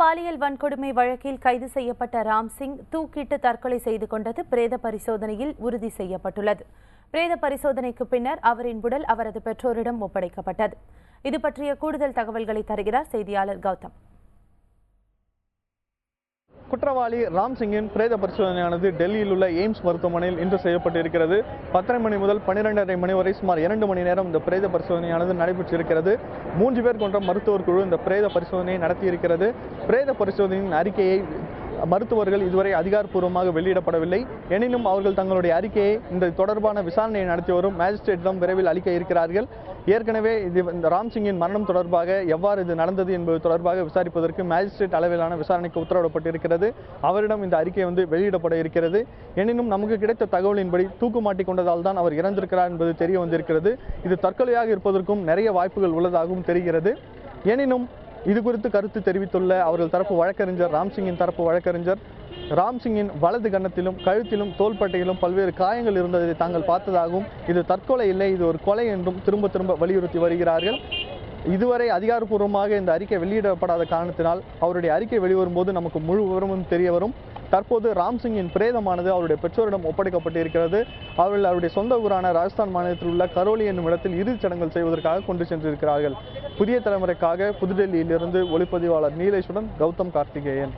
பாலியல் வன்கொடுமை வழக்கில் கைது செய்யப்பட்ட ராம்சிங் தூக்கிட்டு தற்கொலை செய்து கொண்டது பிரேத பரிசோதனையில் உறுதி செய்யப்பட்டுள்ளது. பிரேத பரிசோதனைக்கு பின்னர் அவரின் உடல் அவரது பெற்றோரிடம் ஒப்படைக்கப்பட்டது. இது பற்றிய கூடுதல் தகவல்களை தருகிறார் செய்தியாளர் கௌதம். குற்றவாளி ராம்சிங்கின் பிரேத பரிசோதனையானது டெல்லியில் உள்ள எய்ம்ஸ் மருத்துவமனையில் இன்று செய்யப்பட்டிருக்கிறது. 10:30 மணி முதல் 12:30 மணி வரை சுமார் 2 மணி நேரம் இந்த பிரேத பரிசோதனையானது நடைபெற்றிருக்கிறது. 3 பேர் கொண்ட மருத்துவர் குழு இந்த பிரேத பரிசோதனையை நடத்தியிருக்கிறது. பிரேத பரிசோதனையின் அறிக்கையை மருத்துவர்கள் இதுவரை அதிகாரப்பூர்வமாக வெளியிடப்படவில்லை. எனினும் அவர்கள் தங்களுடைய அறிக்கையை இந்த தொடர்பான விசாரணையை நடத்தி வரும் மேஜிஸ்ட்ரேட்டிடம் விரைவில் அளிக்க இருக்கிறார்கள். ஏற்கனவே இந்த ராம்சிங்கின் மரணம் தொடர்பாக எவ்வாறு இது நடந்தது என்பது தொடர்பாக விசாரிப்பதற்கு மேஜிஸ்ட்ரேட் அளவிலான விசாரணைக்கு உத்தரவிடப்பட்டிருக்கிறது. அவரிடம் இந்த அறிக்கை வெளியிடப்பட இருக்கிறது. எனினும் நமக்கு கிடைத்த தகவலின்படி தூக்கு மாட்டிக் கொண்டதால் தான் அவர் இறந்திருக்கிறார் என்பது தெரிய வந்திருக்கிறது. இது தற்கொலையாக இருப்பதற்கும் நிறைய வாய்ப்புகள் உள்ளதாகவும் தெரிகிறது. எனினும் இது குறித்து கருத்து தெரிவித்துள்ள அவர்கள் தரப்பு வழக்கறிஞர் ராம்சிங்கின் தரப்பு வழக்கறிஞர் ராம்சிங்கின் வலது கன்னத்திலும் கழுத்திலும் தோள்பட்டையிலும் பல்வேறு காயங்கள் இருந்ததை தாங்கள் பார்த்ததாகவும் இது தற்கொலை இல்லை, இது ஒரு கொலை என்றும் திரும்ப வலியுறுத்தி வருகிறார்கள். இதுவரை அதிகாரப்பூர்வமாக இந்த அறிக்கை வெளியிடப்படாத காரணத்தினால் அவருடைய அறிக்கை வெளிவரும்போது நமக்கு முழு விவரமும் தெரிய வரும். தற்போது ராம்சிங்கின் பிரேதமானது அவருடைய பெற்றோரிடம் ஒப்படைக்கப்பட்டிருக்கிறது. அவருடைய சொந்த ஊரான ராஜஸ்தான் மாநிலத்தில் உள்ள கரோலி என்னும் இடத்தில் இறுதிச் சடங்குகள் செய்வதற்காக கொண்டு சென்றிருக்கிறார்கள். புதிய தலைமுறைக்காக புதுடெல்லியிலிருந்து ஒளிப்பதிவாளர் நீலேஷுடன் கௌதம் கார்த்திகேயன்.